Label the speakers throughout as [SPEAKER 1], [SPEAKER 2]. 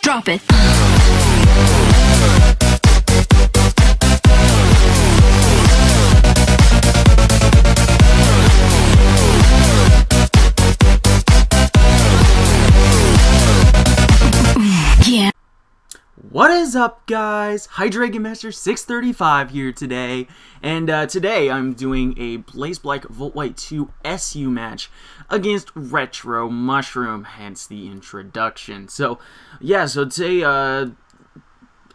[SPEAKER 1] Drop it. Yeah.
[SPEAKER 2] What is up, guys? Dragon Master 635 here today, and today I'm doing a BB2 SU match against Retro Mushroom, hence the introduction. So yeah, so today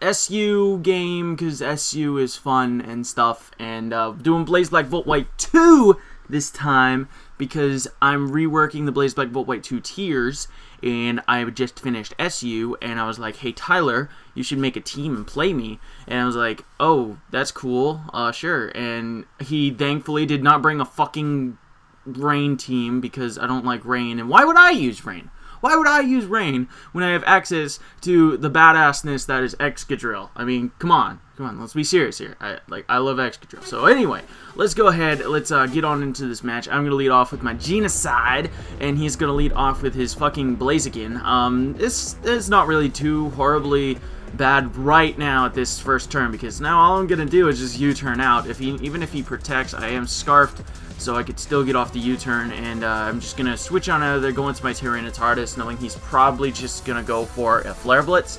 [SPEAKER 2] SU game, because SU is fun and stuff, and doing BB2 this time because I'm reworking the BB2 tiers. And I just finished SU, and I was like, hey, Tyler, you should make a team and play me. And I was like, oh, that's cool, sure. And he thankfully did not bring a fucking Rain team, because I don't like Rain. And why would I use Rain? Why would I use Rain when I have access to the badassness that is Excadrill? I mean, come on, let's be serious here. I love Excadrill. So anyway, let's go ahead, let's get on into this match. I'm gonna lead off with my Genocide, and he's gonna lead off with his fucking Blaziken. This is not really too horribly bad right now at this first turn, because now all I'm gonna do is just U-turn out. Even if he protects, I am Scarfed, so I could still get off the U-turn, and I'm just gonna switch on out of there, go into my DeviantART, knowing he's probably just gonna go for a Flare Blitz,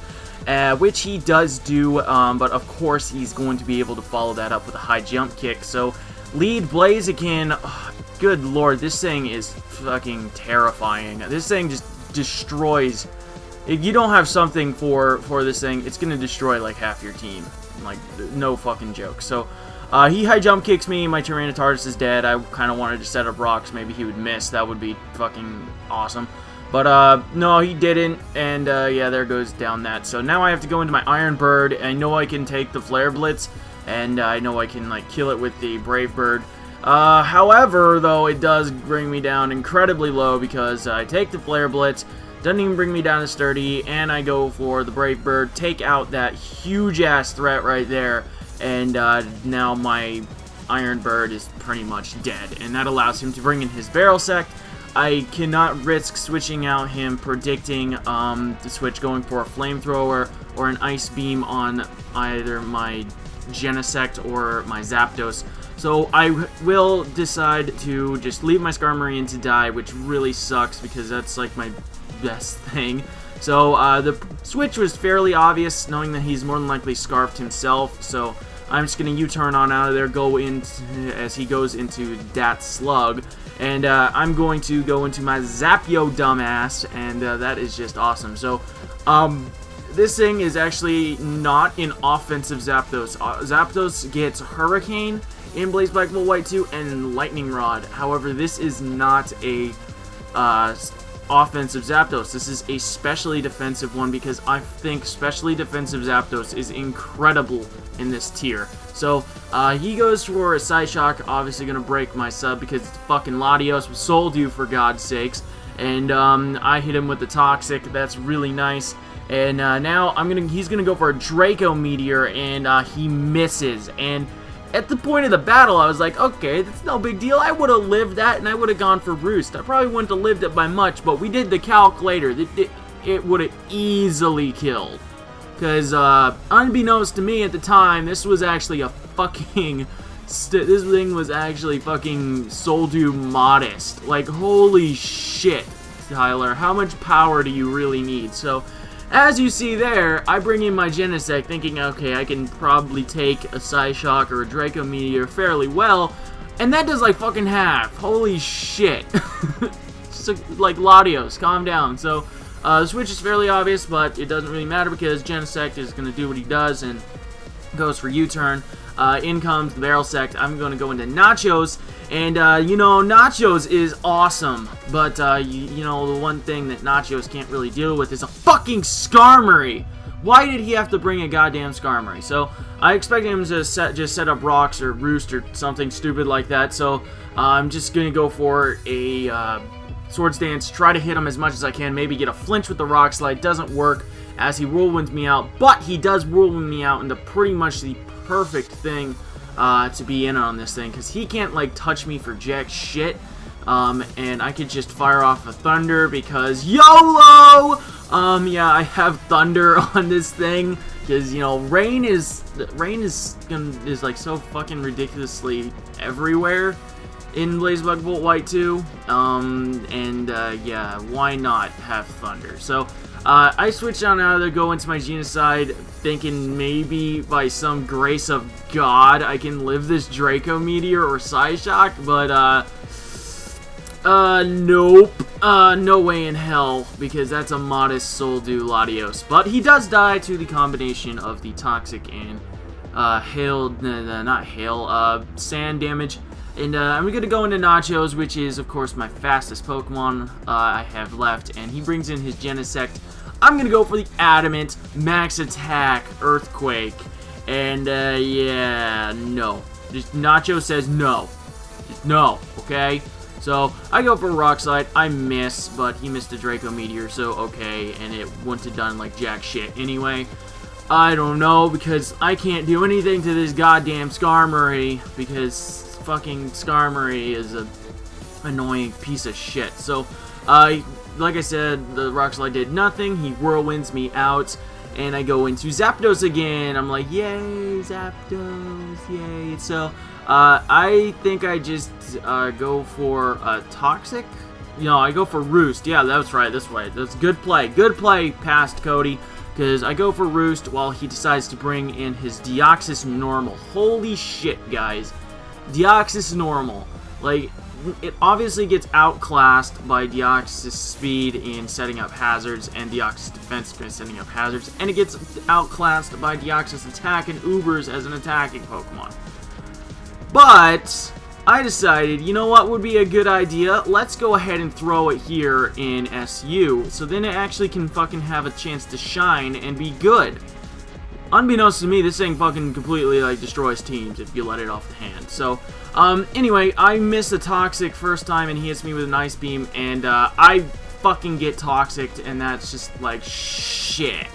[SPEAKER 2] which he does do, but of course he's going to be able to follow that up with a high jump kick. So lead Blaziken. Oh, good lord, this thing is fucking terrifying. This thing just destroys. If you don't have something for this thing, it's gonna destroy like half your team. Like, no fucking joke. So he high jump kicks me, my DeviantART is dead. I kind of wanted to set up rocks, maybe he would miss, that would be fucking awesome. But no, he didn't, and yeah, there goes down that. So now I have to go into my Iron Bird. I know I can take the Flare Blitz, and I know I can like kill it with the Brave Bird. However, though, it does bring me down incredibly low, because I take the Flare Blitz, doesn't even bring me down to Sturdy, and I go for the Brave Bird, take out that huge-ass threat right there, and now my Iron Bird is pretty much dead, and that allows him to bring in his Barrel Sect. I cannot risk switching out him predicting the switch, going for a Flamethrower or an Ice Beam on either my Genesect or my Zapdos. So I will decide to just leave my Skarmory to die, which really sucks because that's like my best thing. So the switch was fairly obvious, knowing that he's more than likely Scarfed himself. So I'm just going to U-turn on out of there, go into, as he goes into that Slug. And I'm going to go into my Zapio dumbass, and that is just awesome. So this thing is actually not an offensive Zapdos. Zapdos gets Hurricane in BB2 and Lightning Rod. However, this is not a offensive Zapdos. This is a specially defensive one, because I think specially defensive Zapdos is incredible in this tier. So he goes for a Psyshock, obviously gonna break my sub because it's fucking Latios with Soul Dew, for God's sakes. And I hit him with the Toxic. That's really nice. And now he's gonna go for a Draco Meteor, and he misses. And at the point of the battle, I was like, okay, that's no big deal. I would have lived that, and I would have gone for Roost. I probably wouldn't have lived it by much, but we did the calculator. It would have easily killed. Because, unbeknownst to me at the time, this was actually a fucking... this thing was actually fucking Soul Dew modest. Like, holy shit, Tyler. How much power do you really need? So, as you see there, I bring in my Genesect thinking, okay, I can probably take a Psyshock or a Draco Meteor fairly well. And that does, like, fucking half. Holy shit. So, like, Latios, calm down. So... the switch is fairly obvious, but it doesn't really matter because Genesect is going to do what he does and goes for U-turn. In comes the Barrel Sect. I'm going to go into Nachos, and you know, Nachos is awesome, but you know, the one thing that Nachos can't really deal with is a fucking Skarmory. Why did he have to bring a goddamn Skarmory? So I expected him to just set up Rocks or Roost or something stupid like that, so I'm just going to go for a Swords Dance, try to hit him as much as I can, maybe get a flinch with the Rock Slide. Doesn't work as he whirlwinds me out, but he does whirlwind me out into pretty much the perfect thing to be in on this thing, because he can't like touch me for jack shit. and I could just fire off a thunder because YOLO! Yeah, I have thunder on this thing because, you know, rain is like so fucking ridiculously everywhere in BlazBlue Volt White 2, yeah, why not have thunder? So, I switch on out of there, go into my Genocide, thinking maybe by some grace of God I can live this Draco Meteor or Psyshock, but, nope. No way in hell, because that's a modest Sol do Latios. But he does die to the combination of the Toxic and, sand damage. And I'm going to go into Nachos, which is, of course, my fastest Pokemon I have left. And he brings in his Genesect. I'm going to go for the Adamant, Max Attack, Earthquake. And, yeah, no. Just Nacho says no. Just no, okay? So, I go for Rock Slide. I miss, but he missed a Draco Meteor, so okay. And it wouldn't have done, like, jack shit anyway. I don't know, because I can't do anything to this goddamn Skarmory, because fucking Skarmory is a annoying piece of shit. So, like I said, the Rock Slide did nothing. He whirlwinds me out, and I go into Zapdos again. I'm like, yay, Zapdos, yay. So, I think I just go for Toxic. You know, I go for Roost. Yeah, that's right. That's right. That's good play. Good play, past Cody. Because I go for Roost while he decides to bring in his Deoxys Normal. Holy shit, guys. Deoxys Normal. Like, it obviously gets outclassed by Deoxys Speed in setting up hazards and Deoxys Defense in setting up hazards. And it gets outclassed by Deoxys Attack and Ubers as an attacking Pokemon. But I decided, you know what would be a good idea? Let's go ahead and throw it here in SU, so then it actually can fucking have a chance to shine and be good. Unbeknownst to me, this thing fucking completely, like, destroys teams if you let it off the hand. So, anyway, I miss a Toxic first time and he hits me with an Ice Beam, and, I fucking get Toxic, and that's just, like, shit.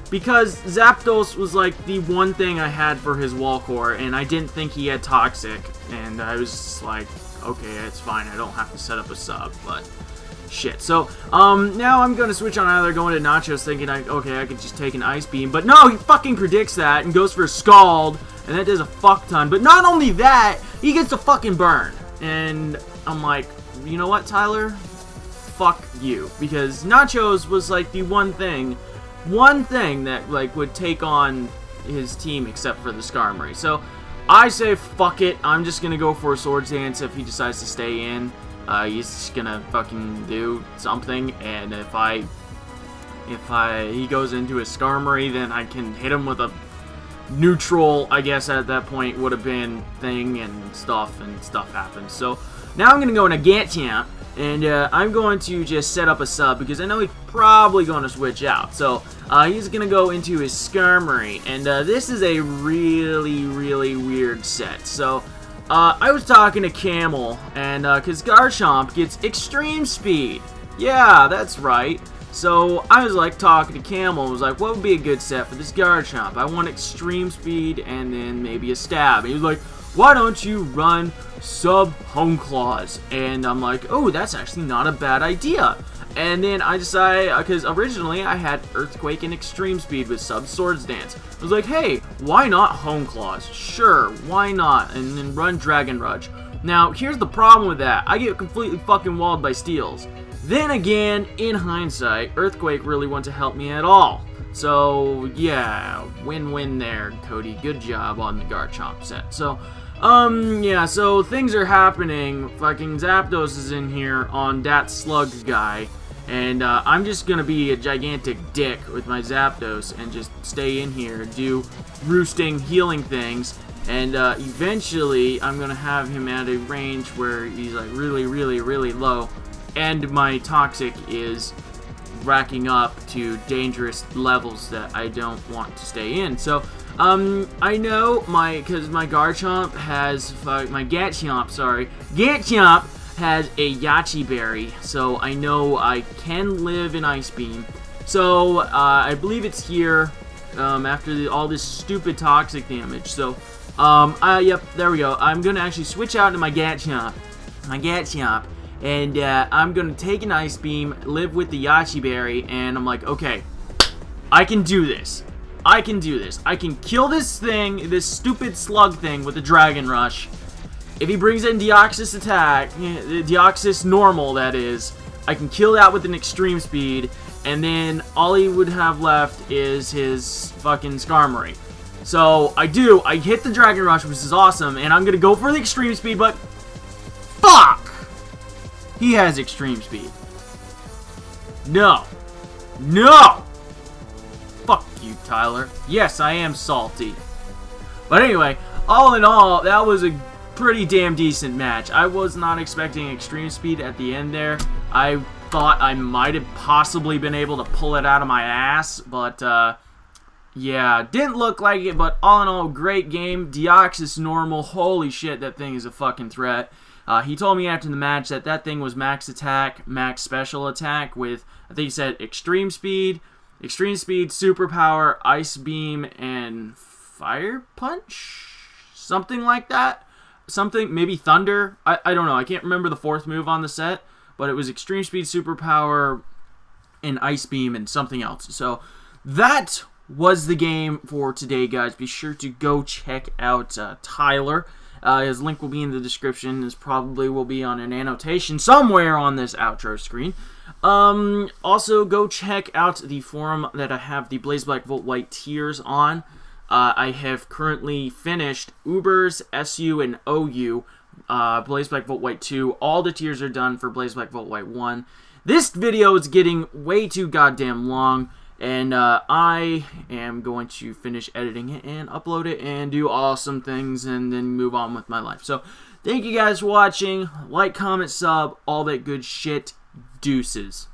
[SPEAKER 2] Because Zapdos was, like, the one thing I had for his Wall Core, and I didn't think he had Toxic, and I was just like, okay, it's fine, I don't have to set up a sub, but shit. So, now I'm gonna switch on either going to Nachos thinking, okay, I could just take an Ice Beam, but no, he fucking predicts that and goes for a Scald, and that does a fuck ton, but not only that, he gets a fucking burn, and I'm like, you know what, Tyler? Fuck you, because Nachos was, like, the one thing that, like, would take on his team except for the Skarmory. So, I say fuck it, I'm just gonna go for a Swords Dance if he decides to stay in. He's just gonna fucking do something, and if he goes into his Skarmory, then I can hit him with a neutral, I guess at that point would have been thing, and stuff happens. So, now I'm gonna go into Garchomp, and I'm going to just set up a sub because I know he's probably going to switch out. So he's going to go into his Skarmory, and this is a really, really weird set. So I was talking to Camel, and because Garchomp gets Extreme Speed. Yeah, that's right. So I was like talking to Camel, was like, what would be a good set for this Garchomp? I want Extreme Speed and then maybe a Stab. And he was like, why don't you run Sub Home Claws? And I'm like, oh, that's actually not a bad idea. And then I decided, because originally I had Earthquake and Extreme Speed with Sub Swords Dance. I was like, hey, why not Home Claws? Sure, why not? And then run Dragon Rush. Now, here's the problem with that. I get completely fucking walled by Steels. Then again, in hindsight, Earthquake really wouldn't help me at all. So, yeah, win-win there, Cody. Good job on the Garchomp set. So, yeah, so things are happening. Fucking Zapdos is in here on that slug guy. And, I'm just gonna be a gigantic dick with my Zapdos and just stay in here, do roosting, healing things. And, eventually, I'm gonna have him at a range where he's, like, really, really, really low. And my Toxic is racking up to dangerous levels that I don't want to stay in. So, I know because my Garchomp has, Garchomp has a Yachi Berry, so I know I can live in Ice Beam. So, I believe it's here, after all this stupid Toxic damage. So, yep, there we go. I'm gonna actually switch out to my Garchomp. I get up, and I'm gonna take an Ice Beam, live with the Yachi Berry, and I'm like, okay, I can do this. I can do this. I can kill this thing, this stupid slug thing with the Dragon Rush. If he brings in Deoxys attack, Deoxys normal that is, I can kill that with an extreme speed, and then all he would have left is his fucking Skarmory. So I hit the Dragon Rush, which is awesome, and I'm gonna go for the extreme speed, but fuck! He has extreme speed. No. No! Fuck you, Tyler. Yes, I am salty. But anyway, all in all, that was a pretty damn decent match. I was not expecting extreme speed at the end there. I thought I might have possibly been able to pull it out of my ass, but yeah, didn't look like it, but all in all, great game. Deoxys normal, holy shit, that thing is a fucking threat. He told me after the match that that thing was max attack, max special attack with, I think he said extreme speed, superpower, ice beam, and fire punch? Something like that. Something, maybe thunder. I don't know. I can't remember the fourth move on the set, but it was extreme speed, superpower, and ice beam, and something else. So that was the game for today, guys. Be sure to go check out Tyler. His link will be in the description. This probably will be on an annotation somewhere on this outro screen. Also, go check out the forum that I have the Blaze Black Volt White tiers on. I have currently finished Ubers, SU, and OU, Blaze Black Volt White 2. All the tiers are done for Blaze Black Volt White 1. This video is getting way too goddamn long, and I am going to finish editing it and upload it and do awesome things and then move on with my life. So, thank you guys for watching. Like, comment, sub, all that good shit. Deuces.